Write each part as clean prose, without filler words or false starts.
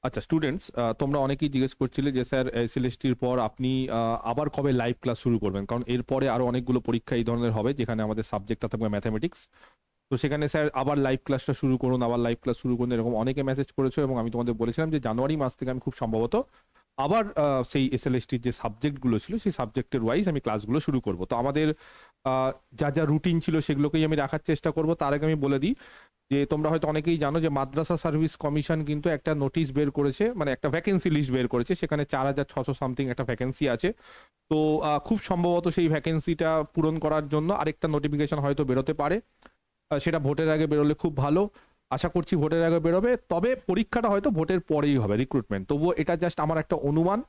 আচ্ছা স্টুডেন্টস, তোমরা অনেকেই জিজ্ঞেস করছিলে যে স্যার এসএলএসটির পর আপনি আবার কবে লাইভ ক্লাস শুরু করবেন, কারণ এরপরে আরো অনেকগুলো পরীক্ষা এই ধরনের হবে যেখানে আমাদের সাবজেক্টটা থাকবে ম্যাথামেটিক্স। তো সেখানে স্যার আবার লাইভ ক্লাসটা শুরু করুন, আবার লাইভ ক্লাস শুরু করুন, এরকম অনেকে মেসেজ করেছো এবং আমি তোমাদের বলেছিলাম যে জানুয়ারি মাস থেকে আমি খুব সম্ভবত আবার সেই এসএলএসটির যে সাবজেক্টগুলো ছিল সেই সাবজেক্টের ওয়াইজ আমি ক্লাসগুলো শুরু করব। তো আমাদের যা যা রুটিন ছিল সেগুলোকেই আমি রাখার চেষ্টা করব। তার আগে আমি বলে দিই যে তোমরা হয়তো অনেকেই জানো যে মাদ্রাসা সার্ভিস কমিশন কিন্তু একটা নোটিশ বের করেছে, মানে একটা ভ্যাকেন্সি লিস্ট বের করেছে, সেখানে 4,600 সামথিং একটা ভ্যাকেন্সি আছে। তো খুব সম্ভবত সেই ভ্যাকেন্সিটা পূরণ করার জন্য আরেকটা নোটিফিকেশন হয়তো বেরোতে পারে। সেটা ভোটের আগে বেরোলে খুব ভালো, আশা করছি ভোটের আগে বেরোবে। তবে পরীক্ষাটা হয়তো ভোটের পরেই হবে, রিক্রুটমেন্ট। তবুও এটা জাস্ট আমার একটা অনুমান,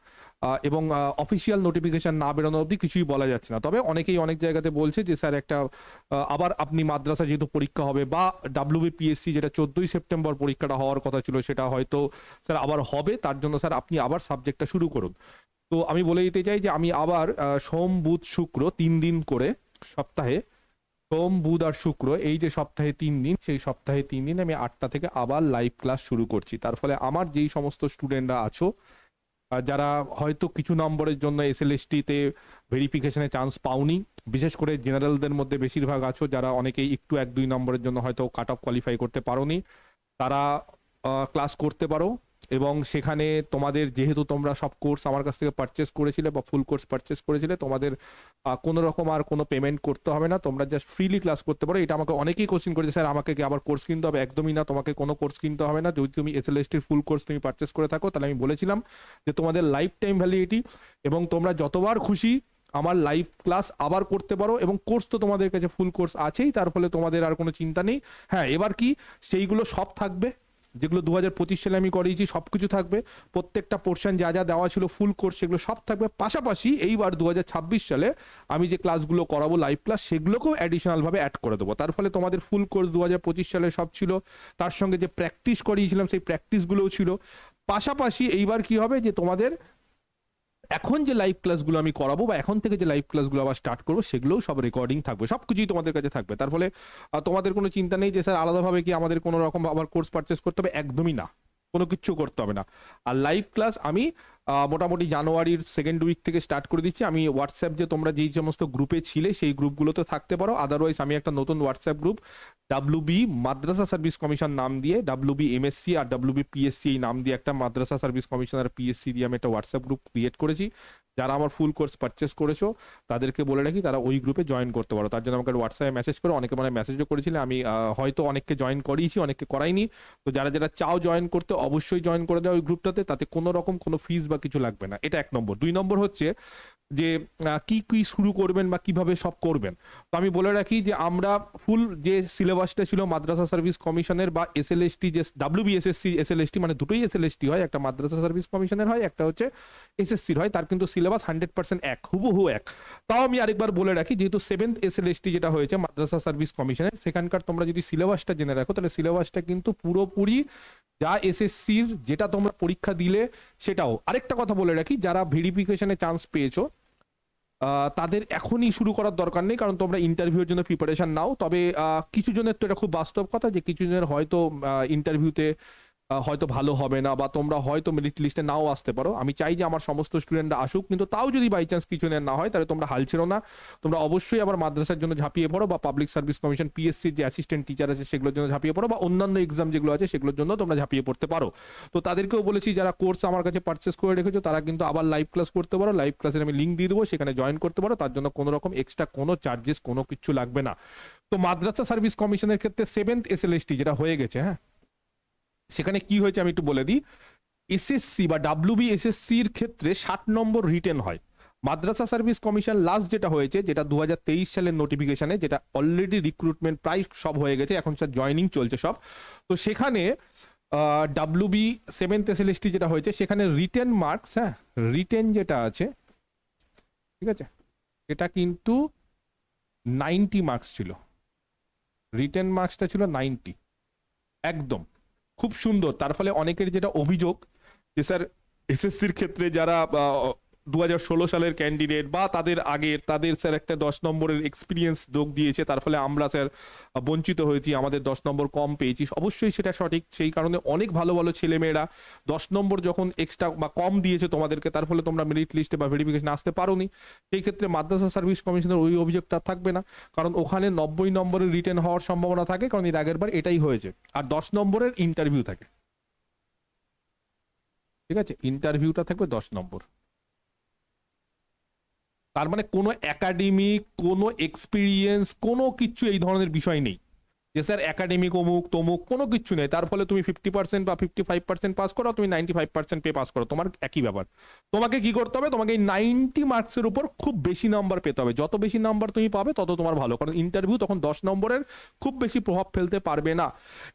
এবং অফিসিয়াল নোটিফিকেশন না বেরোনো অবধি কিছুই বলা যাচ্ছে না। তবে অনেকেই অনেক জায়গাতে বলছে যে স্যার একটা আবার আপনি মাদ্রাসা যেহেতু পরীক্ষা হবে, বা ডাব্লিউবিপিএসসি যেটা 14ই সেপ্টেম্বর পরীক্ষাটা হওয়ার কথা ছিল সেটা হয়তো স্যার আবার হবে, তার জন্য স্যার আপনি আবার সাবজেক্টটা শুরু করুন। তো আমি বলে দিতে চাই যে আমি আবার সোম বুধ শুক্র 3 দিন করে সপ্তাহে, সোম বুধ আর শুক্র, এই যে সপ্তাহে 3 দিন, সেই সপ্তাহে 3 দিন আমি 8টা থেকে আবার লাইভ ক্লাস শুরু করছি। তার ফলে আমার যেই সমস্ত স্টুডেন্টরা আছো যারা হয়তো কিছু নম্বরের জন্য এসএলএসটি তে ভেরিফিকেশনে চান্স পাওনি, বিশেষ করে জেনারেলদের মধ্যে বেশিরভাগ আছো যারা অনেকেই একটু 1-2 নম্বরের জন্য হয়তো কাট অফ কোয়ালিফাই করতে পারোনি, তারা ক্লাস করতে পারো। এবং সেখানে তোমাদের যেহেতু তোমরা সব কোর্স আমার কাছ থেকে পারচেস করেছিলে বা ফুল কোর্স পারচেস করেছিলে, তোমাদের কোনো রকম আর কোনো পেমেন্ট করতে হবে না, তোমরা জাস্ট ফ্রিলি ক্লাস করতে পারো। এটা আমাকে অনেকেই কোশ্চেন করেছে, স্যার আমাকে কি আবার কোর্স কিনতে হবে? একদমই না, তোমাকে কোনো কোর্স কিনতে হবে না। যদি তুমি এসএলএসটির ফুল কোর্স তুমি পারচেস করে থাকো, তাহলে আমি বলেছিলাম যে তোমাদের লাইফ টাইম ভ্যালিডিটি, এবং তোমরা যতবার খুশি আমার লাইভ ক্লাস আবার করতে পারো। এবং কোর্স তো তোমাদের কাছে ফুল কোর্স আছেই, তার ফলে তোমাদের আর কোনো চিন্তা নেই। হ্যাঁ, এবার কি সেইগুলো সব থাকবে, যেগুলো 2025 সালে আমি করিয়েছি সব কিছু থাকবে, প্রত্যেকটা পোর্শন যা যা দেওয়া ছিল ফুল কোর্স সেগুলো সব থাকবে। পাশাপাশি এইবার 2026 সালে আমি যে ক্লাসগুলো করাবো লাইভ ক্লাস, সেগুলোকেও অ্যাডিশনালভাবে অ্যাড করে দেবো। তার ফলে তোমাদের ফুল কোর্স 2025 সালে সব ছিল, তার সঙ্গে যে প্র্যাকটিস করিয়েছিলাম সেই প্র্যাকটিসগুলোও ছিল। পাশাপাশি এইবার কি হবে যে তোমাদের এখন যে লাইভ ক্লাসগুলো আমি করাবো বা এখন থেকে যে লাইভ ক্লাসগুলো আবার স্টার্ট করবো সেগুলোও সব রেকর্ডিং থাকবে, সবকিছুই তোমাদের কাছে থাকবে। তার ফলে তোমাদের কোনো চিন্তা নেই যে স্যার আলাদাভাবে কি আমাদের কোনো রকম আবার কোর্স পারচেস করতে হবে, একদমই না, কোনো কিচ্ছু করতে হবে না। আর লাইভ ক্লাস আমি মোটামুটি জানুয়ারির সেকেন্ড উইক থেকে স্টার্ট করে দিচ্ছি। আমি হোয়াটসঅ্যাপ, যে তোমরা যেই সমস্ত গ্রুপে ছিলে সেই গ্রুপগুলোতে থাকতে পারো, আদারওয়াইজ আমি একটা নতুন হোয়াটসঅ্যাপ গ্রুপ ডাব্লিউবি মাদ্রাসা সার্ভিস কমিশন নাম দিয়ে, ডাব্লিউবি এমএসসি আর ডাব্লিউবি পিএসসি এই নাম দিয়ে একটা মাদ্রাসা সার্ভিস কমিশন আর পিএসসি দিয়ে আমি একটা হোয়াটসঅ্যাপ গ্রুপ ক্রিয়েট করেছি। যারা আমার ফুল কোর্স পারচেস করেছো তাদেরকে বলে রাখি তারা ওই গ্রুপে জয়েন করতে পারো। তার জন্য আমাকে হোয়াটসঅ্যাপে মেসেজ করো, অনেকে মানে মেসেজও করেছিলে, আমি হয়তো অনেককে জয়েন করিয়েছি, অনেককে করাইনি। তো যারা যারা চাও জয়েন করতে, অবশ্যই জয়েন করে দেওয়া ওই গ্রুপটাতে, তাতে কোনো রকম কোনো ফিস বা কিছু লাগবে না। এটা 1 নম্বর। 2 নম্বর হচ্ছে যে কি কি শুরু করবেন বা কিভাবে সব করবেন। তো আমি বলে রাখি যে আমরা ফুল যে সিলেবাসটা ছিল মাদ্রাসা সার্ভিস কমিশনের বা এসএলএসটি, যে ডাব্লিউবিএসএসসি এসএলএসটি, মানে দুটোই এসএলএসটি হয়, একটা মাদ্রাসা সার্ভিস কমিশনের হয়, একটা হচ্ছে এসএসসির হয়, তার কিন্তু সিলেবাস 100% এক, হুবহু এক। তাও আমি আরেকবার বলে রাখি, যেহেতু 7th এসএলএসটি যেটা হয়েছে মাদ্রাসা সার্ভিস কমিশনের, সেখানকার তোমরা যদি সিলেবাসটা জেনে রাখো তাহলে সিলেবাসটা কিন্তু পুরোপুরি যা এসএসসির যেটা তোমরা পরীক্ষা দিলে সেটাও। আরেকটা কথা বলে রাখি, যারা ভেরিফিকেশনে চান্স পেয়েছো তাদের এখনই শুরু করার দরকার নেই, কারণ তোমরা ইন্টারভিউর জন্য প্রিপারেশন নাও। তবে কিছু জনের তো এটা খুব বাস্তব কথা যে কিছু জনের হয়তো ইন্টারভিউতে হয়তো ভালো হবে না, বা তোমরা হয়তো মেরিট লিস্টে নাও আসতে পারো। আমি চাই যে আমার সমস্ত স্টুডেন্টরা আসুক, কিন্তু তাও যদি বাই চান্স কিছু না হয় তাহলে তোমরা হাল ছেড়ো না, তোমরা অবশ্যই আবার মাদ্রাসার জন্য ঝাঁপিয়ে পড়ো, বা পাবলিক সার্ভিস কমিশন পিএসসির যে অ্যাসিস্ট্যান্ট টিচার আছে সেগুলোর জন্য ঝাঁপিয়ে পড়ো, বা অন্যান্য এক্সাম যেগুলো আছে সেগুলোর জন্য তোমরা ঝাঁপিয়ে পড়তে পারো। তো তাদেরকেও বলেছি যারা কোর্স আমার কাছে পারচেস করে রেখেছো তারা কিন্তু আবার লাইভ ক্লাস করতে পারো। লাইভ ক্লাসের আমি লিঙ্ক দিয়ে দেবো, সেখানে জয়েন করতে পারো, তার জন্য কোনো রকম এক্সট্রা কোনো চার্জেস কোনো কিছু লাগবে না। তো মাদ্রাসা সার্ভিস কমিশনের ক্ষেত্রে 7th এসএলএসটি যেটা হয়ে গেছে, হ্যাঁ, সেখানে কি হয়েছে আমি একটু বলে দিই। এসএসসি বা ডাব্লিউবিএসএসসির ক্ষেত্রে 60 নম্বর রিটেন হয়। মাদ্রাসা সার্ভিস কমিশন লাস্ট যেটা হয়েছে, যেটা 2023 সালের নোটিফিকেশনে, যেটা অলরেডি রিক্রুটমেন্ট প্রায় সব হয়ে গেছে, এখন স্যার জয়নিং চলছে সব। তো সেখানে ডাব্লিউবি 7th এসএলএসটি যেটা হয়েছে সেখানে রিটেন মার্কস, হ্যাঁ, রিটেন যেটা আছে, ঠিক আছে, এটা কিন্তু 90 মার্কস ছিল। রিটেন মার্কসটা ছিল 90, একদম খুব সুন্দর। তার ফলে অনেকের যেটা অভিযোগ যে স্যার এসএসসির ক্ষেত্রে যারা 2016 সালের ক্যান্ডিডেট বা তাদের আগের, তাদের স্যার একটা 10 নম্বরের এক্সপিরিয়েন্স যোগ দিয়েছে, তার ফলে আমরা স্যার বঞ্চিত হয়েছি, আমাদের 10 নম্বর কম পেয়েছি, অবশ্যই সেটা সঠিক। সেই কারণে অনেক ভালো ভালো ছেলেমেয়েরা 10 নম্বর যখন এক্সট্রা বা কম দিয়েছে তোমাদেরকে, তার ফলে তোমরা মেরিট লিস্টে বা ভেরিফিকেশন আসতে পারোনি, সেই ক্ষেত্রে মাদ্রাসা সার্ভিস কমিশনের ওই অভিযোগটা থাকবে না, কারণ ওখানে 90 নম্বরের রিটেন হওয়ার সম্ভাবনা থাকে, কারণ এর আগের বার এটাই হয়েছে। আর 10 নম্বরের ইন্টারভিউ থাকে, ঠিক আছে, ইন্টারভিউটা থাকবে 10 নম্বর। তার মানে কোনো একাডেমিক, কোনো এক্সপিরিয়েন্স, কোনো কিছু এই ধরনের বিষয় নেই যে স্যার একাডেমিক অমুক তমুক, কোনো কিছু নেই। তার ফলে তুমি 50% বা 55% পাস করো, তুমি 95% পে পাস করো, তোমার একই ব্যাপার। তোমাকে কি করতে হবে, তোমাকে এই 90 মার্কসের উপর খুব বেশি নাম্বার পেতে হবে। যত বেশি নাম্বার তুমি পাবে তত তোমার ভালো, কারণ ইন্টারভিউ তখন 10 নম্বরের খুব বেশি প্রভাব ফেলতে পারবে না।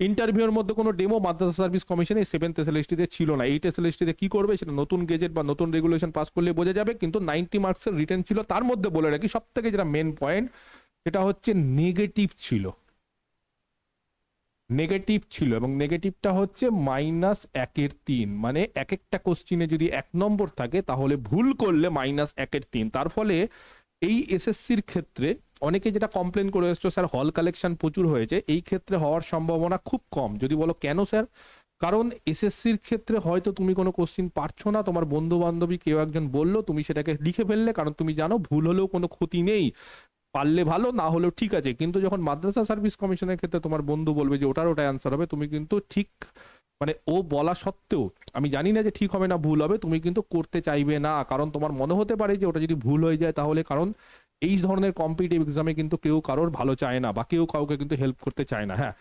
ইন্টারভিউর মধ্যে কোনো ডেমো মাদ্রাসা সার্ভিস কমিশনে 7th এসএলএসটিতে ছিল না। 8th এসএলএসটিতে কি করবে সেটা নতুন গেজেট বা নতুন রেগুলেশন পাস করলে বোঝা যাবে, কিন্তু 90 মার্কসের রিটেন ছিল। তার মধ্যে বলে রাখি সব থেকে যেটা মেন পয়েন্ট, সেটা হচ্ছে নেগেটিভ ছিল, নেগেটিভ ছিল, এবং নেগেটিভটা হচ্ছে -1/3, মানে এক একটা কোশ্চিনে যদি 1 নম্বর থাকে তাহলে ভুল করলে -1/3। তার ফলে এই এসএসসির ক্ষেত্রে অনেকে যেটা কমপ্লেন করে এসছো, স্যার হল কালেকশন প্রচুর হয়েছে, এই ক্ষেত্রে হওয়ার সম্ভাবনা খুব কম। যদি বলো কেন স্যার, কারণ এসএসসির ক্ষেত্রে হয়তো তুমি কোনো কোশ্চিন পারছো না, তোমার বন্ধু বান্ধবী কেউ একজন বললো, তুমি সেটাকে লিখে ফেললে, কারণ তুমি জানো ভুল হলেও কোনো ক্ষতি নেই, পারলে ভালো, না হলেও ঠিক আছে। কিন্তু যখন মাদ্রাসা সার্ভিস কমিশনের ক্ষেত্রে তোমার বন্ধু বলবে যে ওটার ওটাই অ্যান্সার হবে, তুমি কিন্তু ঠিক, মানে ও বলা সত্ত্বেও, আমি জানি না যে ঠিক হবে না ভুল হবে, তুমি কিন্তু করতে চাইবে না, কারণ তোমার মনে হতে পারে যে ওটা যদি ভুল হয়ে যায় তাহলে, কারণ এই ধরনের কম্পিটিটিভ এক্সামে কিন্তু কেউ কারোর ভালো চায় না, বা কেউ কাউকে কিন্তু হেল্প করতে চায় না। হ্যাঁ,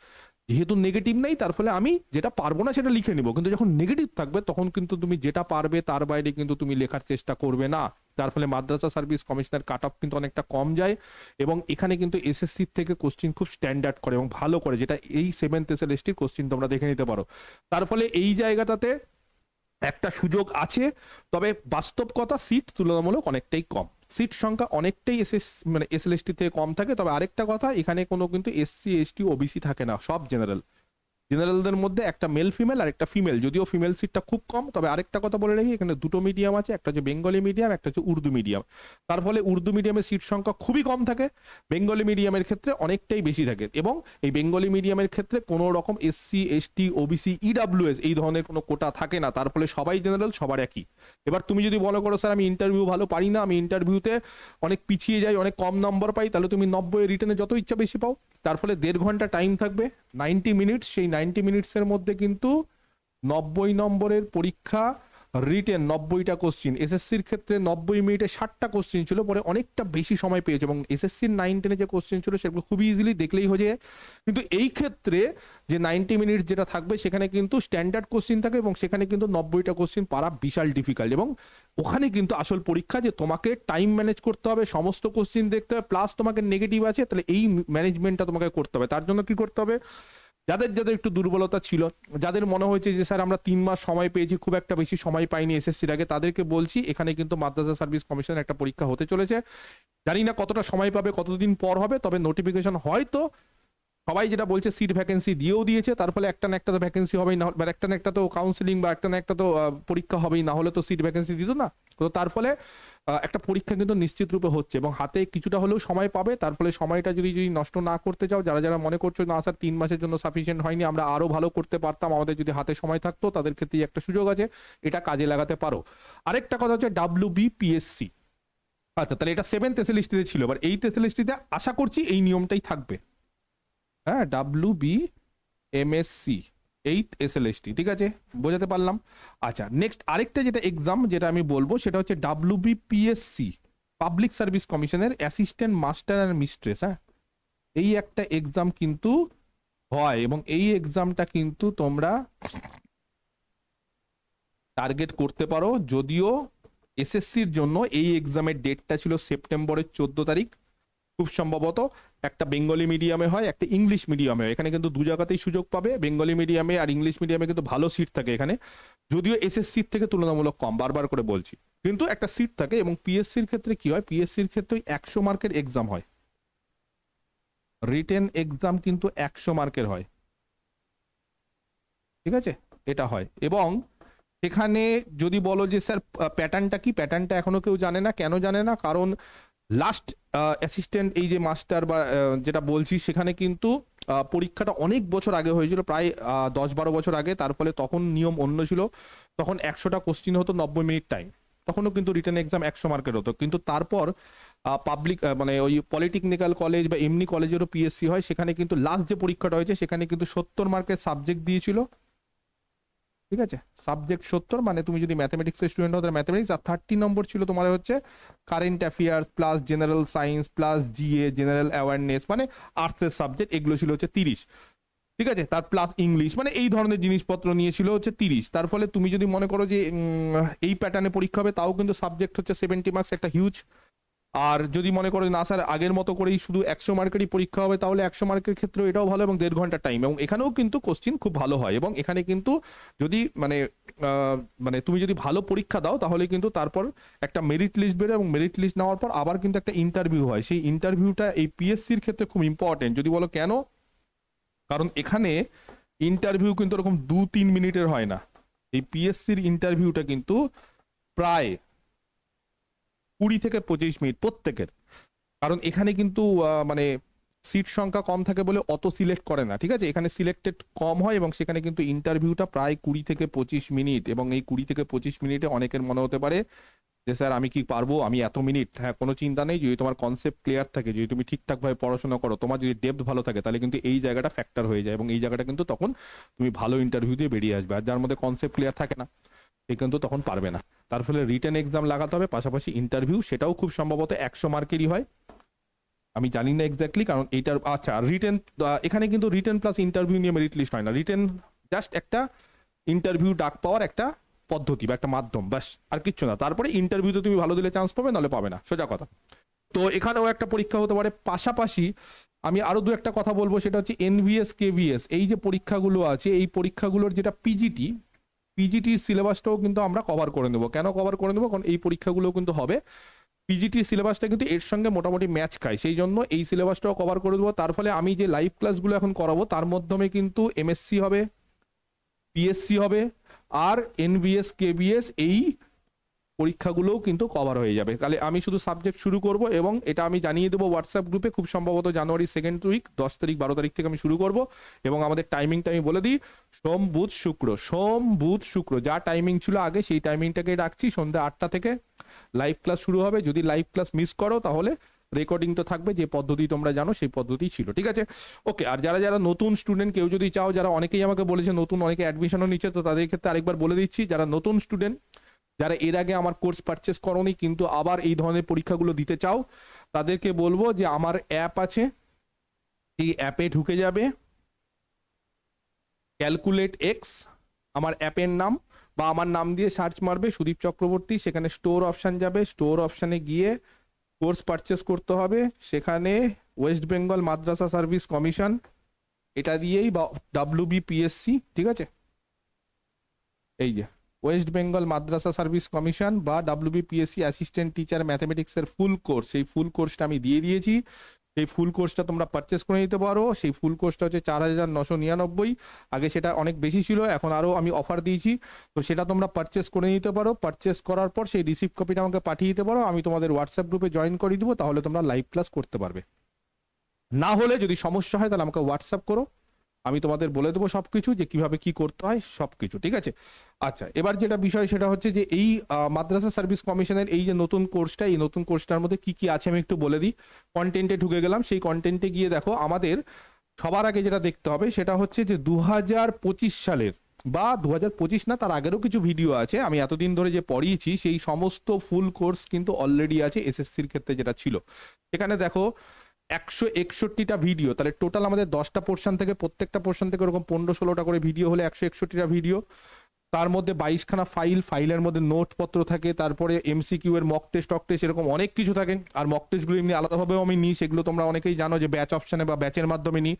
যেহেতু নেগেটিভ নেই, তার ফলে আমি যেটা পারবো না সেটা লিখে নিব, কিন্তু যখন নেগেটিভ থাকবে তখন কিন্তু তুমি যেটা পারবে তার বাইরে কিন্তু তুমি লেখার চেষ্টা করবে না। তার ফলে মাদ্রাসা সার্ভিস কমিশনের কাট অফ কিন্তু অনেকটা কম যায়, এবং এখানে কিন্তু এসএসসি থেকে কোশ্চিন খুব স্ট্যান্ডার্ড করে এবং ভালো করে, যেটা এই 7th এসএলএসটির কোশ্চিন তোমরা দেখে নিতে পারো। তার ফলে এই জায়গাটাতে একটা সুযোগ আছে, তবে বাস্তব কথা সিট তুলনামূলক অনেকটাই কম, সিট সংখ্যা অনেকটাই মানে এসএলএসটি থেকে কম থাকে। তবে আরেকটা কথা, এখানে কোনো কিন্তু এসসি এসটি ওবিসি থাকে না, সব জেনারেল। জেনারেলদের মধ্যে একটা মেল ফিমেল আর একটা ফিমেল, যদিও ফিমেল সিটটা খুব কম। তবে আরেকটা কথা বলে রাখি, এখানে দুটো মিডিয়াম আছে, একটা হচ্ছে বেঙ্গলি মিডিয়াম, একটা হচ্ছে উর্দু মিডিয়াম। তার ফলে উর্দু মিডিয়ামের সিট সংখ্যা খুবই কম থাকে, বেঙ্গলি মিডিয়ামের ক্ষেত্রে অনেকটাই বেশি থাকে। এবং এই বেঙ্গলি মিডিয়ামের ক্ষেত্রে কোনো রকম এসসি এসটি ওবিসি ইডাব্লিউএস এই ধরনের কোনো কোটা থাকে না, তার ফলে সবাই জেনারেল, সবার একই। এবার তুমি যদি মনে করো স্যার আমি ইন্টারভিউ ভালো পারি না, আমি ইন্টারভিউতে অনেক পিছিয়ে যাই, অনেক কম নম্বর পাই, তাহলে তুমি 90 রিটেনে যত ইচ্ছা বেশি পাও। তার ফলে 1.5 ঘন্টা টাইম থাকবে, 90 মিনিট। সেই 90 মিনিটসের মধ্যে কিন্তু 90 নম্বরের পরীক্ষা, রিটেন 90টা কোশ্চিন। এসএসসির ক্ষেত্রে 90 মিনিটে 60টা কোশ্চিন ছিল, পরে অনেকটা বেশি সময় পেয়েছে, এবং এসএসসির 9-10 যে কোশ্চিন ছিল সেগুলো খুবই ইজিলি দেখলেই হয়ে যায়। কিন্তু এই ক্ষেত্রে যে 90 মিনিট যেটা থাকবে, সেখানে কিন্তু স্ট্যান্ডার্ড কোশ্চিন থাকে, এবং সেখানে কিন্তু 90টা কোশ্চিন পারা বিশাল ডিফিকাল্ট। এবং ওখানে কিন্তু আসল পরীক্ষা, যে তোমাকে টাইম ম্যানেজ করতে হবে, সমস্ত কোশ্চিন দেখতে হবে, প্লাস তোমাকে নেগেটিভ আছে, তাহলে এই ম্যানেজমেন্টটা তোমাকে করতে হবে। তার জন্য কি করতে হবে, যাদের যাদের একটু দুর্বলতা ছিল, যাদের মনে হয়েছে যে স্যার আমরা 3 মাস সময় পেয়েছি, খুব একটা বেশি সময় পাইনি এসএসসির আগে, তাদেরকে বলছি এখানে কিন্তু মাদ্রাসা সার্ভিস কমিশন একটা পরীক্ষা হতে চলেছে। জানি না কতটা সময় পাবে, কতদিন পর হবে, তবে নোটিফিকেশন হয়তো সবাই যেটা বলছে সিট ভ্যাকেন্সি দিয়েও দিয়েছে, তার ফলে একটা না একটা তো ভ্যাকেন্সি হবেই, না একটা না একটা তো কাউন্সিলিং বা একটা না একটা তো পরীক্ষা হবেই, না হলে তো সিট ভ্যাকেন্সি দিত না। তো তার ফলে একটা পরীক্ষা কিন্তু নিশ্চিত রূপে হচ্ছে, এবং হাতে কিছুটা হলেও সময় পাবে। তার ফলে সময়টা যদি যদি নষ্ট না করতে চাও, যারা যারা মনে করছো না স্যার 3 মাসের জন্য সাফিসিয়েন্ট হয়নি, আমরা আরো ভালো করতে পারতাম, আমাদের যদি হাতে সময় থাকতো, তাদের ক্ষেত্রে একটা সুযোগ আছে, এটা কাজে লাগাতে পারো। আরেকটা কথা হচ্ছে WBPSC। আচ্ছা, তাহলে এটা 7th এসএলএসটিতে ছিল, এবার 8th এসএলএসটিতে আশা করছি এই নিয়মটাই থাকবে। হ্যাঁ, WBMSC 8th এসএলএসটি, ঠিক আছে, বোঝাতে পারলাম। আচ্ছা, নেক্সট আরেকটা যেটা এক্সাম যেটা আমি বলবো, সেটা হচ্ছে WBPSC, পাবলিক সার্ভিস কমিশনের অ্যাসিস্ট্যান্ট মাস্টার আর মিস্ট্রেস। হ্যাঁ, এই একটা এক্সাম কিন্তু হয়, এবং এই এক্সামটা কিন্তু তোমরা টার্গেট করতে পারো। যদিও এসএসসির জন্য এই এক্সামের ডেটটা ছিল সেপ্টেম্বরের 14 তারিখ, খুব সম্ভবত একটা বেঙ্গলি মিডিয়ামে হয়, একটা ইংলিশ মিডিয়ামে হয়। এখানে কিন্তু দু জায়গাতেই সুযোগ পাবে, বেঙ্গলি মিডিয়ামে আর ইংলিশ মিডিয়ামে কিন্তু ভালো সিট থাকে এখানে, যদিও এসএসসির থেকে তুলনামূলক কম, বারবার করে বলছি, কিন্তু একটা সিট থাকে। এবং পিএসসির ক্ষেত্রে কি হয়, পিএসসির ক্ষেত্রে 100 মার্কের এক্সাম হয়, রিটেন এক্সাম কিন্তু 100 মার্কের হয়, ঠিক আছে, এটা হয়। এবং সেখানে যদি বলো যে স্যার প্যাটার্নটা কি, প্যাটার্নটা এখনো কেউ জানে না। কেন জানে না? কারণ লাস্ট অ্যাসিস্ট্যান্ট এই যে মাস্টার বা যেটা বলছি, সেখানে কিন্তু পরীক্ষাটা অনেক বছর আগে হয়েছিল, প্রায় 10-12 বছর আগে। তার ফলে তখন নিয়ম অন্য ছিল। তখন 100টা কোশ্চিন হতো, 90 মিনিট টাইম। তখনও কিন্তু রিটেন এক্সাম 100 মার্কের হতো। কিন্তু তারপর পাবলিক মানে ওই পলিটেকনিক্যাল কলেজ বা এমনি কলেজেরও পিএসসি হয়, সেখানে কিন্তু লাস্ট যে পরীক্ষাটা হয়েছে সেখানে কিন্তু 70 মার্কের সাবজেক্ট দিয়েছিল। ঠিক আছে, সাবজেক্ট 70, মানে তুমি যদি ম্যাথমেটিক্সের স্টুডেন্ট হও তাহলে ম্যাথমেটিক্স, আর 30 নম্বর ছিল তোমার হচ্ছে current affairs plus general science plus GA, general awareness, মানে আর্টসের সাবজেক্ট, এগুলো ছিল হচ্ছে 30। ঠিক আছে, তার প্লাস ইংলিশ, মানে এই ধরনের জিনিসপত্র নিয়েছিল হচ্ছে 30। তার ফলে তুমি যদি মনে করো যে এই প্যাটার্নে পরীক্ষা হবে, তাও কিন্তু সাবজেক্ট হচ্ছে 70 মার্কস, একটা হিউজ। আর যদি মনে করো না স্যার আগের মতো করেই শুধু 100 মার্কেরই পরীক্ষা হবে, তাহলে 100 মার্কের ক্ষেত্রে এটাও ভালো, এবং 1.5 ঘন্টা টাইম, এবং এখানেও কিন্তু কোশ্চিন খুব ভালো হয়। এবং এখানে কিন্তু যদি মানে তুমি যদি ভালো পরীক্ষা দাও, তাহলে কিন্তু তারপর একটা মেরিট লিস্ট বেরোয়, এবং মেরিট লিস্ট নেওয়ার পর আবার কিন্তু একটা ইন্টারভিউ হয়। সেই ইন্টারভিউটা এই পিএসসির ক্ষেত্রে খুব ইম্পর্টেন্ট। যদি বলো কেন, কারণ এখানে ইন্টারভিউ কিন্তু এরকম 2-3 মিনিটের হয় না। এই পিএসসির ইন্টারভিউটা কিন্তু প্রায় 20 থেকে 25 মিনিট প্রত্যেকের। কারণ এখানে কিন্তু মানে সিট সংখ্যা কম থাকে বলে অত সিলেক্ট করে না। ঠিক আছে, এখানে সিলেক্টেড কম হয়, এবং সেখানে কিন্তু ইন্টারভিউটা প্রায় 20 থেকে 25 মিনিট। এবং এই 20 থেকে 25 মিনিটে অনেকের মনে হতে পারে যে স্যার আমি কি পারবো, আমি এত মিনিট। হ্যাঁ, কোনো চিন্তা নেই, যদি তোমার কনসেপ্ট ক্লিয়ার থাকে, যদি তুমি ঠিকঠাকভাবে পড়াশোনা করো, তোমার যদি ডেপথ ভালো থাকে, তাহলে কিন্তু এই জায়গাটা ফ্যাক্টর হয়ে যায়, এবং এই জায়গাটা কিন্তু তখন তুমি ভালো ইন্টারভিউ দিয়ে বেরিয়ে আসবে। আর যার মধ্যে কনসেপ্ট ক্লিয়ার থাকে না, সে কিন্তু তখন পারবে না। তার ফলে রিটেন এক্সাম লাগাতে হবে, পাশাপাশি ইন্টারভিউ, সেটাও খুব সম্ভবত 100 মার্কেরই হয়। আমি জানি না এক্স্যাক্টলি, কারণ এইটার আচ্ছা রিটেন, এখানে কিন্তু রিটেন প্লাস ইন্টারভিউ নিয়ে মেরিট লিস্ট হয় না। রিটেন জাস্ট একটা ইন্টারভিউ ডাক পাওয়ার একটা পদ্ধতি বা একটা মাধ্যম, ব্যাস, আর কিচ্ছু না। তারপরে ইন্টারভিউতে তুমি ভালো দিলে চান্স পাবে, নাহলে পাবে না, সোজা কথা। তো এখানেও একটা পরীক্ষা হতে পারে। পাশাপাশি আমি আরো দু একটা কথা বলবো, সেটা হচ্ছে এনভিএস কেভিএস, এই যে পরীক্ষাগুলো আছে, এই পরীক্ষাগুলোর যেটা পিজিটির সিলেবাসটাও কিন্তু আমরা কভার করে নেবো। কেন কভার করে নেবো? কারণ এই পরীক্ষাগুলো কিন্তু হবে, পিজিটির সিলেবাসটা কিন্তু এর সঙ্গে মোটামুটি ম্যাচ খায়, সেই জন্য এই সিলেবাসটাও কভার করে দেবো। তার ফলে আমি যে লাইভ ক্লাসগুলো এখন করাবো, তার মাধ্যমে কিন্তু এমএসসি হবে, পিএসসি হবে, আর এনভিএস কেভিএস এই পরীক্ষাগুলোও কিন্তু কভার হয়ে যাবে। তাহলে আমি শুধু সাবজেক্ট শুরু করব, এবং এটা আমি জানিয়ে দেবো হোয়াটসঅ্যাপ গ্রুপে, খুব সম্ভবত জানুয়ারি 2nd উইক, 10 তারিখ 12 তারিখ থেকে আমি শুরু করব। এবং আমাদের টাইমিংটা আমি বলে দিই, সোম বুধ শুক্র যা টাইমিং ছিল আগে, সেই টাইমিংটাকে রাখছি। সন্ধ্যা 8টা থেকে লাইভ ক্লাস শুরু হবে। যদি লাইভ ক্লাস মিস করো, তাহলে রেকর্ডিং তো থাকবে, যে পদ্ধতি তোমরা জানো সেই পদ্ধতি ছিল। ঠিক আছে, ওকে। আর যারা যারা নতুন স্টুডেন্ট, কেউ যদি চাও, যারা অনেকেই আমাকে বলেছে নতুন, অনেকে অ্যাডমিশনও নিচ্ছে, তো তাদের ক্ষেত্রে আরেকবার বলে দিচ্ছি, যারা নতুন স্টুডেন্ট, যারা এর আগে আমার কোর্স পারচেস করোনি কিন্তু আবার এই ধরনের পরীক্ষাগুলো দিতে চাও, তাদেরকে বলবো যে আমার অ্যাপ আছে, এই অ্যাপে ঢুকে যাবে, ক্যালকুলেট এক্স আমার অ্যাপের নাম, বা আমার নাম দিয়ে সার্চ মারবে সুদীপ চক্রবর্তী, সেখানে স্টোর অপশান যাবে, স্টোর অপশানে গিয়ে কোর্স পারচেস করতে হবে। সেখানে ওয়েস্ট বেঙ্গল মাদ্রাসা সার্ভিস কমিশন এটা দিয়েই, বা WBPSC, ঠিক আছে, এই যে ওয়েস্ট বেঙ্গল মাদ্রাসা সার্ভিস কমিশন বা WBPSC অ্যাসিস্ট্যান্ট টিচার ম্যাথমেটিক্সের ফুল কোর্স, সেই ফুল কোর্সটা আমি দিয়ে দিয়েছি। সেই ফুল কোর্সটা তোমরা পারচেস করে নিতে পারো। সেই ফুল কোর্সটা হচ্ছে 4,999, আগে সেটা অনেক বেশি ছিল, এখন আরও আমি অফার দিয়েছি। তো সেটা তোমরা পারচেস করে নিতে পারো। পারচেস করার পর সেই রিসিপ্ট কপিটা আমাকে পাঠিয়ে দিতে পারো, আমি তোমাদের হোয়াটসঅ্যাপ গ্রুপে জয়েন করে দিব, তাহলে তোমরা লাইভ ক্লাস করতে পারবে। না হলে যদি সমস্যা হয়, তাহলে আমাকে হোয়াটসঅ্যাপ করো, আমি তোমাদের বলে দেবো সবকিছু, যে কিভাবে কি করতে হয় সবকিছু। ঠিক আছে, আচ্ছা, এবার যেটা বিষয় সেটা হচ্ছে যে এই মাদ্রাসা সার্ভিস কমিশনের এই যে নতুন কোর্সটা, এই নতুন কোর্সটার মধ্যে কি কি আছে আমি একটু বলে দিই। কন্টেন্টে ঢুকে গেলাম, সেই কন্টেন্টে গিয়ে দেখো, আমাদের সবার আগে যেটা দেখতে হবে সেটা হচ্ছে যে 2025 সালের, বা 2025 না, তার আগেরও কিছু ভিডিও আছে, আমি এতদিন ধরে যে পড়িয়েছি সেই সমস্ত ফুল কোর্স কিন্তু অলরেডি আছে এসএসসির ক্ষেত্রে যেটা ছিল। এখানে দেখো 161টা ভিডিও, তাহলে টোটাল আমাদের 10টা পোর্শন থেকে, প্রত্যেকটা পোর্শন থেকে ওরকম 15-16টা করে ভিডিও হলে 161টা ভিডিও। তার মধ্যে 22খানা ফাইলের মধ্যে নোটপত্র থাকে, তারপরে এমসিকিউ এর মক টেস্ট এরকম অনেক কিছু থাকে। আর মক টেস্টগুলো এমনি আলাদাভাবেও আমি নিই, সেগুলো তোমরা অনেকেই জানো যে ব্যাচ অপশনে বা ব্যাচের মাধ্যমে নিই,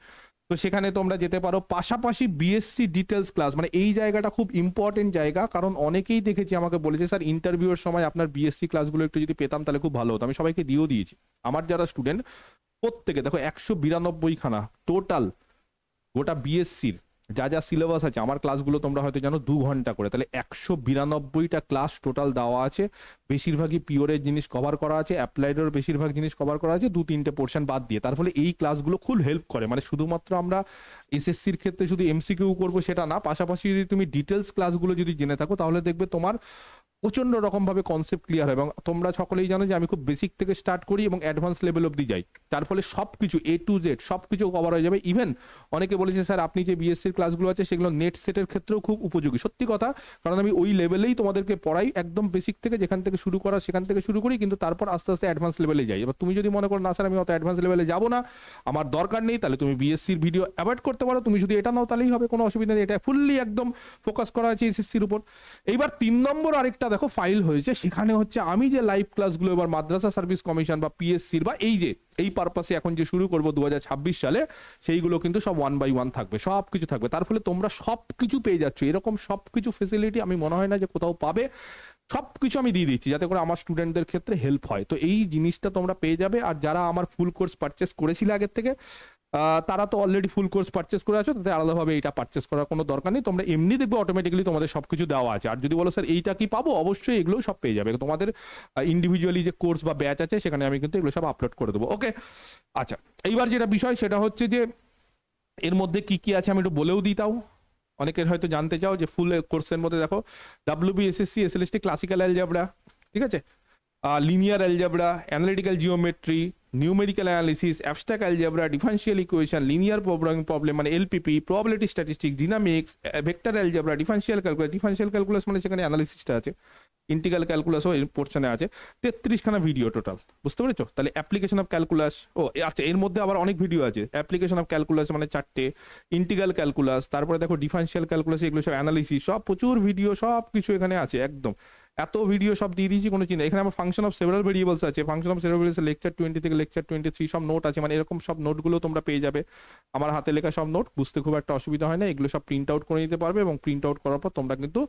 তো সেখানে তোমরা যেতে পারো। পাশাপাশি বিএসসি ডিটেলস ক্লাস, মানে এই জায়গাটা খুব ইম্পর্টেন্ট জায়গা, কারণ অনেকেই দেখেছি আমাকে বলেছে স্যার ইন্টারভিউর সময় আপনার বিএসসি ক্লাসগুলো একটু যদি পেতাম তাহলে খুব ভালো হতো। আমি সবাইকে দিয়েও দিয়েছি। আমার যারা স্টুডেন্ট প্রত্যেকে দেখো 192খানা টোটাল গোটা বিএসসির যা যা সিলেবাস আছে, আমার ক্লাসগুলো তোমরা হয়তো জানো 2 ঘন্টা করে, তাহলে 192টা ক্লাস টোটাল দেওয়া আছে। বেশিরভাগই পিওরের জিনিস কভার করা আছে, অ্যাপ্লাইডের বেশিরভাগ জিনিস কভার করা আছে, 2-3টে পোর্শন বাদ দিয়ে। তার ফলে এই ক্লাসগুলো খুব হেল্প করে, মানে শুধুমাত্র আমরা এসএসসির ক্ষেত্রে শুধু এমসিকিউ করবো সেটা না, পাশাপাশি যদি তুমি ডিটেলস ক্লাসগুলো যদি জেনে থাকো তাহলে দেখবে তোমার প্রচন্ড রকম ভাবে কনসেপ্ট ক্লিয়ার হয়। এবং তোমরা সকলেই জানো যে আমি খুব বেসিক থেকে স্টার্ট করি এবং অ্যাডভান্স লেভেল অবধি যাই, তার ফলে সবকিছু A to Z সবকিছু কভার হয়ে যাবে। ইভেন অনেকে বলেছে স্যার আপনি যে বিএসসির ক্লাসগুলো আছে সেগুলো নেট সেটের ক্ষেত্রেও খুব উপযোগী। সত্যি কথা, কারণ আমি ওই লেভেলেই তোমাদেরকে পড়াই, একদম বেসিক থেকে যেখান থেকে শুরু করা সেখান থেকে শুরু করি, কিন্তু তারপর আস্তে আস্তে অ্যাডভান্স লেভেলে যাই। এবার তুমি যদি মনে করো না স্যার আমি অত অ্যাডভান্স লেভেলে যাবো না, আমার দরকার নেই, তাহলে তুমি বিএসসির ভিডিও অ্যাভয়েড করতে পারো। তুমি যদি এটা নাও তাহলেই হবে, কোনো অসুবিধা নেই, এটা ফুললি একদম ফোকাস করা আছে এসএসসির উপর। এইবার 3 নম্বর আরেকটা দেখো ফাইল হয়েছে, সেখানে হচ্ছে আমি যে লাইভ ক্লাসগুলো এবার মাদ্রাসা সার্ভিস কমিশন বা পিএসসির বা এই পারপাসে এখন যে শুরু করবো 2026 সালে, সেইগুলো কিন্তু সব 1 by 1 থাকবে, সব কিছু থাকবে। তার ফলে তোমরা সব কিছু পেয়ে যাচ্ছ, এরকম সব কিছু ফেসিলিটি আমি মনে হয় না যে কোথাও পাবে। সবকিছু আমি দিয়ে দিচ্ছি যাতে করে আমার স্টুডেন্টদের ক্ষেত্রে হেল্প হয়। তো এই জিনিসটা তোমরা পেয়ে যাবে। আর যারা আমার ফুল কোর্স পারচেস করেছিলে আগের থেকে, তারা তো অলরেডি ফুল কোর্স পারচেস করে আছো, তাদের আলাদাভাবে এটা পারচেস করার কোনো দরকার নেই। তোমরা এমনি দেখবে অটোমেটিক্যালি তোমাদের সবকিছু দেওয়া আছে। আর যদি বলো স্যার এইটা কি পাবো, অবশ্যই এগুলো সব পেয়ে যাবে। তোমাদের ইন্ডিভিজুয়ালি যে কোর্স বা ব্যাচ আছে সেখানে আমি কিন্তু এগুলো সব আপলোড করে দেবো। ওকে, আচ্ছা, এইবার যেটা বিষয় সেটা হচ্ছে যে এর মধ্যে কি কি আছে আমি একটু বলেও দিই। তাও অনেকের হয়তো জানতে চাও যে ফুল কোর্সের মধ্যে দেখো WBSSC SLST ক্লাসিক্যাল অ্যালজেব্রা, ঠিক আছে, linear algebra, analytical geometry, numerical analysis, abstract algebra, differential equation, linear programming problem মানে LPP, probability statistics, dynamics, vector algebra, differential calculus. Differential calculus মানে সেখানে অ্যানালিসিসটা আছে, ইন্টিগ্রাল ক্যালকুলাসও এই পোর্শনে আছে। 33খানা ভিডিও টোটাল, বুঝতে পেরেছো? তাহলে অ্যাপ্লিকেশন অফ ক্যালকুলাস, ও আচ্ছা এর মধ্যে আবার অনেক ভিডিও আছে। অ্যাপ্লিকেশন অফ ক্যালকুলাস মানে 4টে, ইন্টিগ্রাল ক্যালকুলাস, তারপরে দেখো ডিফারেনশিয়াল ক্যালকুলাস, এগুলো সব অ্যানালিসিস, সব প্রচুর ভিডিও, সব কিছু এখানে আছে একদম। এত ভিডিও সব দিয়ে দিয়েছি, কোনো চিন্তা। এখানে আমার ফাংশন অফ সেভারাল ভেরিয়েবলস আছে, function of several variables lecture 20 থেকে লেকচার 23 সব নোট আছে, মানে এরকম সব নোটগুলো তোমরা পেয়ে যাবে। আমার হাতে লেখা সব নোট, বুঝতে খুব একটা অসুবিধা হয় না। এগুলো সব প্রিন্ট আউট করে নিতে পারবে এবং প্রিন্ট আউট করার পর তোমরা কিন্তু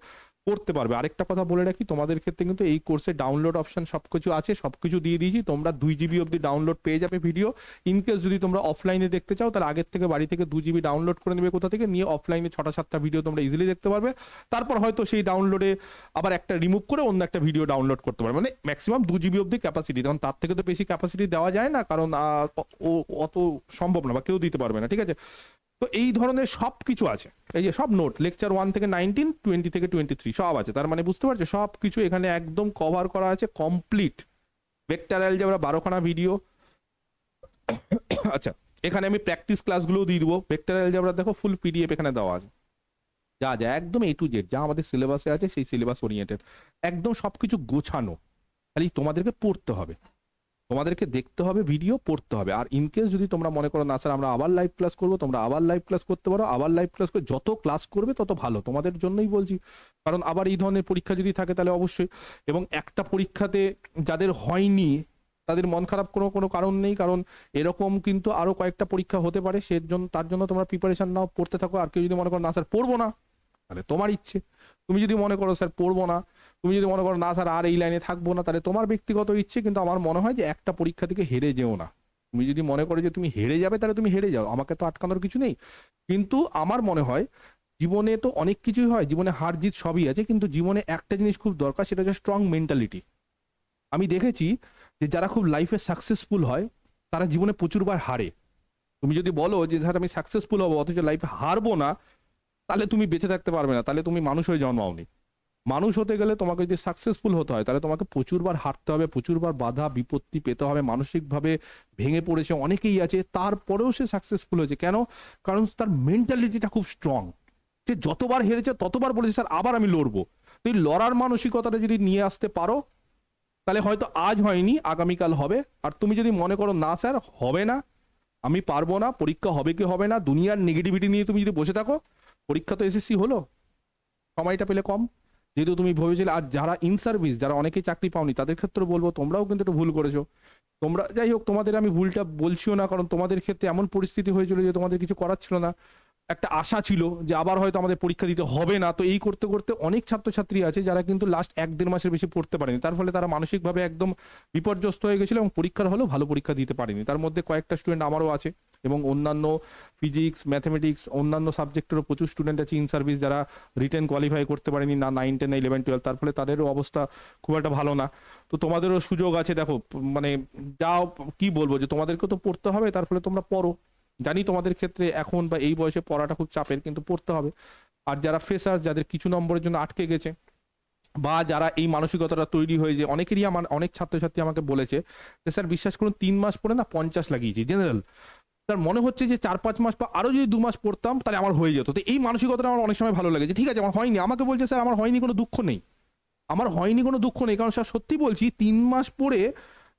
পড়তে পারবে। আরেকটা কথা বলে রাখি, তোমাদের ক্ষেত্রে কিন্তু এই কোর্সে ডাউনলোড অপশন সবকিছু আছে, সবকিছু দিয়ে দিয়েছি। তোমরা 2 GB অবধি ডাউনলোড পেয়ে যাবে ভিডিও। ইনকেস যদি তোমরা অফলাইনে দেখতে চাও তাহলে আগের থেকে বাড়ি থেকে 2 GB ডাউনলোড করে নেবে কোথা থেকে, নিয়ে অফলাইনে 6টা-7টা ভিডিও তোমরা ইজিলি দেখতে পারবে। তারপর হয়তো সেই ডাউনলোডে আবার একটা রিমুভ করে অন্য একটা ভিডিও ডাউনলোড করতে পারবে, মানে ম্যাক্সিমাম 2 GB অবধি ক্যাপাসিটি। তখন তার থেকে তো বেশি ক্যাপাসিটি দেওয়া যায় না, কারণ অত সম্ভব না বা কেউ দিতে পারবে না, ঠিক আছে? তো এই ধরনের সব কিছু আছে, এই যে সব নোট লেকচার 1 থেকে 19, 20 থেকে 23 সব আছে। তার মানে বুঝতে পারছো সব কিছু এখানে একদম কভার করা আছে কমপ্লিট। ভেক্টর অ্যালজেব্রা 12খানা ভিডিও। আচ্ছা, এখানে আমি প্র্যাকটিস ক্লাসগুলোও দিয়ে দেবো। ভেক্টর অ্যালজেব্রা দেখো ফুল PDF এখানে দেওয়া আছে, যা যা একদম A to Z যা আমাদের সিলেবাসে আছে সেই সিলেবাস ওরিয়েন্টেড, একদম সবকিছু গোছানো। খালি তোমাদেরকে পড়তে হবে, তোমাদেরকে দেখতে হবে ভিডিও, পড়তে হবে। আর ইনকেস যদি তোমরা মনে করো না স্যার আমরা আবার লাইভ ক্লাস করবো, তোমরা আবার লাইভ ক্লাস করতে পারো। আবার লাইভ ক্লাস করে যত ক্লাস করবে তত ভালো, তোমাদের জন্যই বলছি। কারণ আবার এই ধরনের পরীক্ষা যদি থাকে তাহলে অবশ্যই, এবং একটা পরীক্ষাতে যাদের হয়নি তাদের মন খারাপ কোনো কারণ নেই, কারণ এরকম কিন্তু আরো কয়েকটা পরীক্ষা হতে পারে। সেজন্য তার জন্য তোমরা প্রিপারেশন নাও, পড়তে থাকো। আর কেউ যদি মনে করো না স্যার পড়বো না, তাহলে তোমার ইচ্ছে। তুমি যদি মনে করো স্যার পড়বো না, তুমি যদি মনে করো না স্যার আর এই লাইনে থাকবো না, তাহলে তোমার ব্যক্তিগত ইচ্ছে। কিন্তু আমার মনে হয় যে একটা পরীক্ষা থেকে হেরে যেও না। তুমি যদি মনে করো যে তুমি হেরে যাবে তাহলে তুমি হেরে যাও, আমাকে তো আটকানোর কিছু নেই। কিন্তু আমার মনে হয় জীবনে তো অনেক কিছুই হয়, জীবনে হার জিত সবই আছে, কিন্তু জীবনে একটা জিনিস খুব দরকার, সেটা হচ্ছে স্ট্রং মেন্টালিটি। আমি দেখেছি যে যারা খুব লাইফে সাকসেসফুল হয় তারা জীবনে প্রচুরবার হারে। তুমি যদি বলো যে ধর আমি সাকসেসফুল হবো অথচ লাইফে হারবো না, তাহলে তুমি বেঁচে থাকতে পারবে না, তাহলে তুমি মানুষ হয়ে জন্মাওনি। মানুষ হতে গেলে তোমাকে যদি সাকসেসফুল হতে হয় তাহলে তোমাকে প্রচুরবার হারতে হবে, প্রচুরবার বাধা বিপত্তি পেতে হবে, মানসিকভাবে ভেঙে পড়েছে অনেকেই আছে, তারপরেও সে সাকসেসফুল হয়েছে। কেন? কারণ তার মেন্টালিটিটা খুব স্ট্রং। সে যতবার হেরেছে ততবার বলেছে স্যার আবার আমি লড়বো। তো এই লড়ার মানসিকতাটা যদি নিয়ে আসতে পারো তাহলে হয়তো আজ হয়নি আগামীকাল হবে। আর তুমি যদি মনে করো না স্যার হবে না, আমি পারবো না, পরীক্ষা হবে কি হবে না, দুনিয়ার নেগেটিভিটি নিয়ে তুমি যদি বসে থাকো, পরীক্ষা তো এসএসসি হলো, সময়টা পেলে কম, যেহেতু তুমি ভেবেছিলে। আর যারা ইন সার্ভিস, যারা অনেকেই চাকরি পাওনি, তাদের ক্ষেত্রে বলবো তোমরাও কিন্তু একটু ভুল করেছো। তোমরা যাই হোক, তোমাদের আমি ভুলটা বলছিও না, কারণ তোমাদের ক্ষেত্রে এমন পরিস্থিতি হয়েছিল যে তোমাদের কিছু করার ছিল না। একটা আশা ছিল যে আবার হয়তো আমাদের পরীক্ষা দিতে হবে না, তো এই করতে করতে অনেক ছাত্রছাত্রী আছে যারা কিন্তু লাস্ট 1-1.5 মাসের বেশি পড়তে পারেনি, তার ফলে তারা মানসিকভাবে একদম বিপর্যস্ত হয়ে গেছিল এবং পরীক্ষার হলেও ভালো পরীক্ষা দিতে পারেনি। তার মধ্যে কয়েকটা স্টুডেন্ট আমারও আছে এবং অন্যান্য ফিজিক্স, ম্যাথমেটিক্স, অন্যান্য সাবজেক্টেরও প্রচুর স্টুডেন্ট আছে ইন সার্ভিস যারা রিটেন কোয়ালিফাই করতে পারেনি না 9, 10, 11, 12, তার ফলে তাদেরও অবস্থা খুব একটা ভালো না। তো তোমাদেরও সুযোগ আছে, দেখো মানে যাও কি বলবো, যে তোমাদেরকে তো পড়তে হবে, তার ফলে তোমরা পড়ো। জানি তোমাদের ক্ষেত্রে এখন বা এই বয়সে পড়াটা খুব চাপের, কিন্তু পড়তে হবে। আর যারা ফ্রেশার, যাদের কিছু নম্বরের জন্য আটকে গেছে বা যারা এই মানসিকতাটা তৈরি হয়ে, যে অনেকেরই আমার অনেক ছাত্রছাত্রী আমাকে বলেছে যে স্যার বিশ্বাস করুন 3 মাস পরে না 50 লাগিয়েছি জেনারেল, তার মনে হচ্ছে যে 4-5 মাস বা আরো যদি 2 মাস পড়তাম তাহলে আমার হয়ে যেত। তো এই মানসিকতাটা আমার অনেক সময় ভালো লাগে যে ঠিক আছে আমার হয়নি, আমাকে বলছে স্যার আমার হয়নি, কোনো দুঃখ নেই, আমার হয়নি কোনো দুঃখ নেই, কারণ স্যার সত্যি বলছি 3 মাস পরে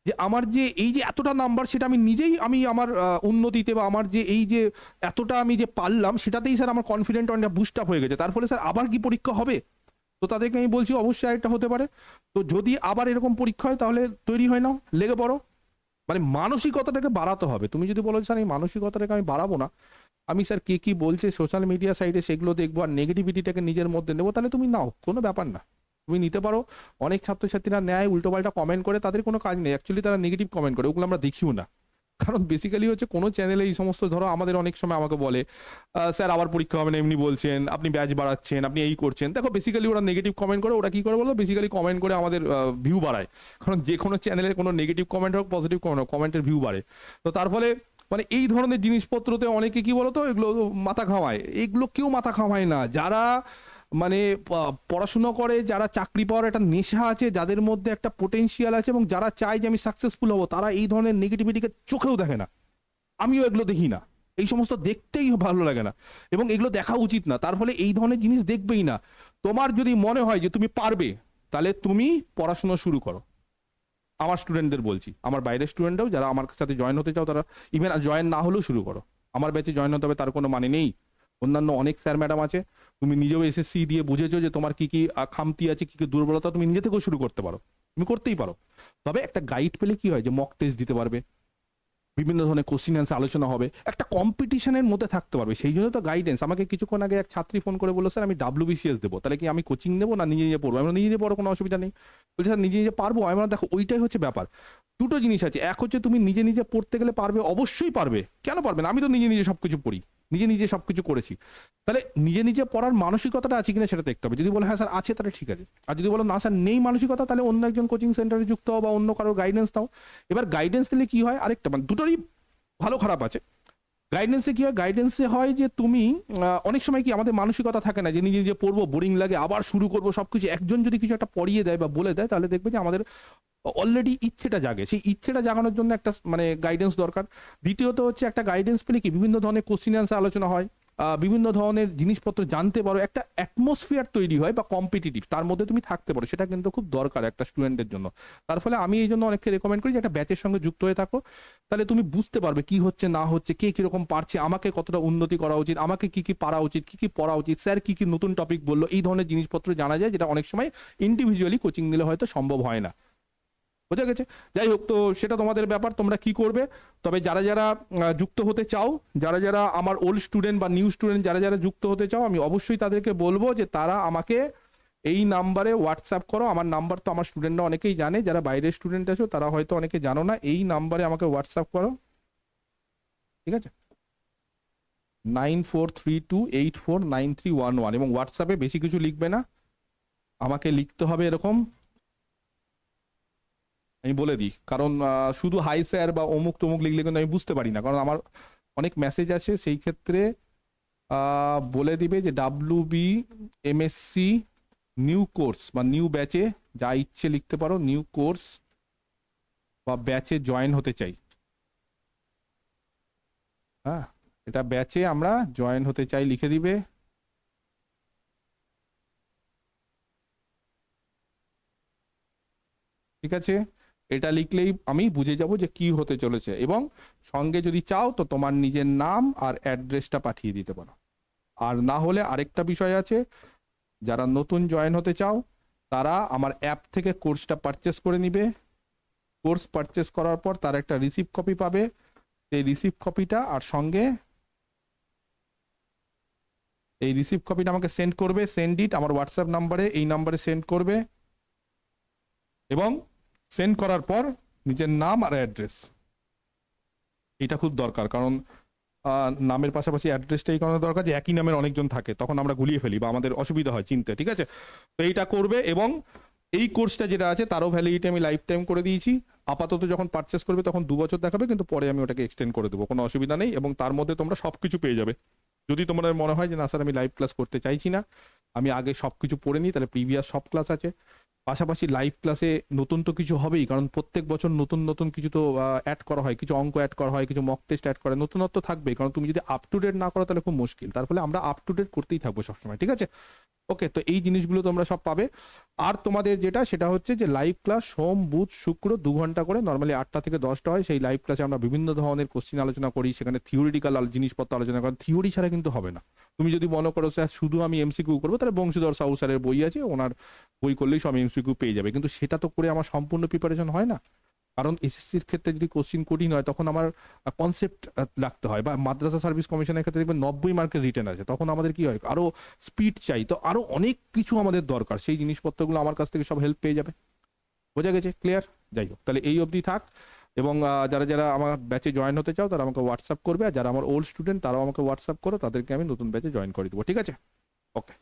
যে আমার যে এই যে এতটা নাম্বার, সেটা আমি নিজেই আমি আমার উন্নতিতে বা আমার যে এই যে এতটা আমি যে পারলাম সেটাতেই স্যার আমার কনফিডেন্ট অনেক বুস্ট আপ হয়ে গেছে। তার ফলে স্যার আবার কি পরীক্ষা হবে? তো তাদেরকে আমি বলছি অবশ্যই আরেকটা হতে পারে। তো যদি আবার এরকম পরীক্ষা হয় তাহলে তৈরি হয় নাও, লেগে পড়ো। মানে মানসিকতাটাকে বাড়াতে হবে। তুমি যদি বলো স্যার এই মানসিকতাটাকে আমি বাড়াবো না, আমি স্যার কে কি বলছে সোশ্যাল মিডিয়া সাইডে সেগুলো দেখবো আর নেগেটিভিটিটাকে নিজের মধ্যে নেবো, তাহলে তুমি নাও, কোনো ব্যাপার না, তুমি নিতে পারো। অনেক ছাত্রছাত্রীরা নেয়, উল্টোপাল্টা কমেন্ট করে, তাদের কোনো কাজ নেই, অ্যাকচুয়ালি তারা নেগেটিভ কমেন্ট করে, ওগুলো আমরা দেখিও না। কারণ বেসিক্যালি হচ্ছে কোনো চ্যানেলে এই সমস্ত, ধরো আমাদের অনেক সময় আমাকে বলে স্যার আবার পরীক্ষা হবে না এমনি বলছেন, আপনি ব্যাচ বাড়াচ্ছেন, আপনি এই করছেন, দেখো বেসিক্যালি ওরা নেগেটিভ কমেন্ট করে, ওরা কি করে বলো, বেসিক্যালি কমেন্ট করে আমাদের ভিউ বাড়ায়। কারণ যে কোনো চ্যানেলের কোনো নেগেটিভ কমেন্ট হোক পজিটিভ কমেন্ট হোক, কমেন্টের ভিউ বাড়ে। তো তার ফলে মানে এই ধরনের জিনিসপত্রতে অনেকে কি বলতো এগুলো মাথা ঘামায়, এগুলো কেউ মাথা ঘামায় না। যারা মানে পড়াশুনো করে, যারা চাকরি পাওয়ার একটা নেশা আছে, যাদের মধ্যে একটা পোটেনশিয়াল আছে এবং যারা চায় যে আমি সাকসেসফুল হবো, তারা এই ধরনের নেগেটিভিটিকে চোখেও দেখে না। আমিও এগুলো দেখি না, এই সমস্ত দেখতেই ভালো লাগে না এবং এগুলো দেখা উচিত না। তার ফলে এই ধরনের জিনিস দেখবেই না। তোমার যদি মনে হয় যে তুমি পারবে, তাহলে তুমি পড়াশোনা শুরু করো। আমার স্টুডেন্টদের বলছি, আমার বাইরের স্টুডেন্টরাও যারা আমার সাথে জয়েন হতে চাও, তারা ইভেন জয়েন না হলেও শুরু করো। আমার ব্যাচে জয়েন হতে হবে তার কোনো মানে নেই। অন্যান্য অনেক স্যার ম্যাডাম আছে, তুমি নিজেও এসএসসি দিয়ে বুঝেছো যে তোমার কি কি খামতি আছে, কি কি দুর্বলতা, তুমি নিজে থেকেও শুরু করতে পারো, তুমি করতেই পারো। তবে একটা গাইড পেলে কি হয়, যে মক টেস্ট দিতে পারবে, বিভিন্ন ধরনের কোশ্চিন অ্যান্সার আলোচনা হবে, একটা কম্পিটিশনের মধ্যে থাকতে পারবে। সেই জন্য তো গাইডেন্স। আমাকে কিছুক্ষণ আগে এক ছাত্রী ফোন করে বললো স্যার আমি WBCS দেবো, তাহলে কি আমি কোচিং নেবো না নিজে নিজে পড়বো? আমি নিজে নিজে পড়ো, কোনো অসুবিধা নেই। বলছে স্যার নিজে নিজে পারবো। আমি দেখো ওইটাই হচ্ছে ব্যাপার। দুটো জিনিস আছে, এক হচ্ছে তুমি নিজে নিজে পড়তে গেলে পারবে, অবশ্যই পারবে, কেন পারবে না? আমি তো নিজে নিজে সবকিছু পড়ি, নিজে নিজে সবকিছু করেছি। তাহলে নিজে নিজে পড়ার মানসিকতাটা আছে কিনা সেটা দেখতে হবে। যদি বলো হ্যাঁ স্যার আছে, তাহলে ঠিক আছে। আর যদি বলো না স্যার নেই মানসিকতা, তাহলে অন্য একজন কোচিং সেন্টারে যুক্ত হও বা অন্য কারো গাইডেন্স নাও। এবার গাইডেন্স দিলে কি হয়, আরেকটা মানে দুটোরই ভালো খারাপ আছে। গাইডেন্সে কি হয়, গাইডেন্সে হয় যে তুমি অনেক সময় কি আমাদের মানসিকতা থাকে না যে নিজে নিজে পড়বো, বোরিং লাগে, আবার শুরু করবো সবকিছু। একজন যদি কিছু একটা পড়িয়ে দেয় বা বলে দেয়, তাহলে দেখবে যে আমাদের অলরেডি ইচ্ছেটা জাগে। সেই ইচ্ছেটা জাগানোর জন্য একটা মানে গাইডেন্স দরকার। দ্বিতীয়ত হচ্ছে একটা গাইডেন্স পেলে কি বিভিন্ন ধরনের কোশ্চিন অ্যান্সার আলোচনা হয়, বিভিন্ন ধরনের জিনিসপত্র জানতে পারো, একটা অ্যাটমসফিয়ার তৈরি হয় বা কম্পিটিটিভ, তার মধ্যে তুমি থাকতে পারো। সেটা কিন্তু খুব দরকার একটা স্টুডেন্টের জন্য। তার ফলে আমি এই জন্য অনেককে রেকমেন্ড করি যে একটা ব্যাচের সঙ্গে যুক্ত হয়ে থাকো, তাহলে তুমি বুঝতে পারবে কি হচ্ছে না হচ্ছে, কে কিরকম পারছে, আমাকে কতটা উন্নতি করা উচিত, আমাকে কি কি পারা উচিত, কি কি পড়া উচিত, স্যার কি কি নতুন টপিক বললো, এই ধরনের জিনিসপত্র জানা যায়, যেটা অনেক সময় ইন্ডিভিজুয়ালি কোচিং নিলে হয়তো সম্ভব হয় না। বোঝা গেছে? যাই হোক, তো সেটা তোমাদের ব্যাপার, তোমরা কি করবে। তবে যারা যারা যুক্ত হতে চাও, যারা যারা আমার ওল্ড স্টুডেন্ট বা নিউ স্টুডেন্ট যারা যারা যুক্ত হতে চাও, আমি অবশ্যই তাদেরকে বলবো যে তারা আমাকে এই নাম্বারে হোয়াটসঅ্যাপ করো। আমার নাম্বার তো আমার স্টুডেন্টরা অনেকেই জানে, যারা বাইরের স্টুডেন্ট আছো তারা হয়তো অনেকে জানো না। এই নাম্বারে আমাকে হোয়াটসঅ্যাপ করো, ঠিক আছে? 9432849311। এবং হোয়াটসঅ্যাপে বেশি কিছু লিখবে না, আমাকে লিখতে হবে এরকম, আমি বলে দিই, কারণ শুধু হাই স্যার বা অমুক তমুক লিখলে কিন্তু আমি বুঝতে পারি না, কারণ আমার অনেক মেসেজ আছে। সেই ক্ষেত্রে বলে দিবে যে WBMSC নিউ কোর্স বা নিউ ব্যাচে, যা ইচ্ছে লিখতে পারো, নিউ কোর্স বা ব্যাচে জয়েন হতে চাই। হ্যাঁ, এটা ব্যাচে আমরা জয়েন হতে চাই লিখে দিবে। ঠিক আছে, এটা লিখলেই আমি বুঝে যাব যে কি হতে চলেছে। এবং সঙ্গে যদি চাও তো তোমার নিজের নাম আর অ্যাড্রেসটা পাঠিয়ে দিতে পারো। আর না হলে আরেকটা বিষয় আছে, যারা নতুন জয়েন হতে চাও তারা আমার অ্যাপ থেকে কোর্সটা পারচেস করে নিবে। কোর্স পারচেস করার পর তার একটা রিসিপ্ট কপি পাবে, সেই রিসিপ্ট কপিটা আর সঙ্গে এই রিসিপ্ট কপিটা আমাকে সেন্ড করবে, সেন্ড ইট আমার হোয়াটসঅ্যাপ নাম্বারে, এই নাম্বারে সেন্ড করবে, এবং সেন্ড করার পর নিজের নাম আর অ্যাড্রেস, এটা খুব দরকার, কারণ নামের পাশাপাশি অ্যাড্রেসটা এই কারণে দরকার যে একই নামের অনেকজন থাকে, তখন আমরা গুলিয়ে ফেলি বা আমাদের অসুবিধা হয় চিনতে, ঠিক আছে? তো এইটা করবে, এবং এই কোর্সটা যেটা আছে তারও ভ্যালিডিটি আমি লাইফ টাইম করে দিয়েছি। আপাতত যখন পারচেস করবে তখন 2 বছর দেখাবে, কিন্তু পরে আমি ওটাকে এক্সটেন্ড করে দেবো, কোনো অসুবিধা নেই, এবং তার মধ্যে তোমরা সব কিছু পেয়ে যাবে। যদি তোমাদের মনে হয় যে না স্যার আমি লাইভ ক্লাস করতে চাইছি না, আমি আগে সব কিছু পড়ে নিই, তাহলে প্রিভিয়াস সব ক্লাস আছে, পাশাপাশি লাইভ ক্লাসে নতুন তো কিছু হবেই, কারণ প্রত্যেক বছর নতুন নতুন কিছু তো অ্যাড করা হয়, কিছু অঙ্ক অ্যাড করা হয়, কিছু মক টেস্ট অ্যাড করা, নতুনত্ব থাকবেই, কারণ তুমি যদি আপ টু ডেট না করো তাহলে খুব মুশকিল, তার ফলে আমরা আপ টু ডেট করতেই থাকবো সবসময়, ঠিক আছে? ওকে, তো এই জিনিসগুলো তোমরা সব পাবে। আর তোমাদের যেটা সেটা হচ্ছে যে লাইভ ক্লাস সোম বুধ শুক্র 2 ঘন্টা করে, নর্মালি 8টা থেকে 10টা হয়। সেই লাইভ ক্লাসে আমরা বিভিন্ন ধরনের কোশ্চিন আলোচনা করি, সেখানে থিওরিটিক্যাল জিনিসপত্র আলোচনা করি, থিওরি ছাড়া কিন্তু হবে না। তুমি যদি মনে করো স্যার শুধু আমি এমসিকিউ করবো, তাহলে বংশীধর সাহু স্যারের বই আছে, ওনার বই করলেই সব এমসিকিউ পেয়ে যাবে, কিন্তু সেটা তো করে আমার সম্পূর্ণ প্রিপারেশন হয় না, কারণ এসএসসির ক্ষেত্রে যদি কোশ্চিন কঠিন হয় তখন আমার কনসেপ্ট রাখতে হয়, বা মাদ্রাসা সার্ভিস কমিশনের ক্ষেত্রে দেখবেন 90 মার্কের রিটেন আছে, তখন আমাদের কি হয়, আরো স্পিড চাই, তো আরো অনেক কিছু আমাদের দরকার, সেই জিনিসপত্রগুলো আমার কাছ থেকে সব হেল্প পেয়ে যাবে। বোঝা গেছে? ক্লিয়ার? যাই হোক, তাহলে এই অবধি থাক, এবং যারা যারা আমার ব্যাচে জয়েন হতে চাও তারা আমাকে হোয়াটসঅ্যাপ করবে, আর যারা আমার ওল্ড স্টুডেন্ট তারাও আমাকে হোয়াটসঅ্যাপ করো, তাদেরকে আমি নতুন ব্যাচে জয়েন করে দেবো, ঠিক আছে? ওকে।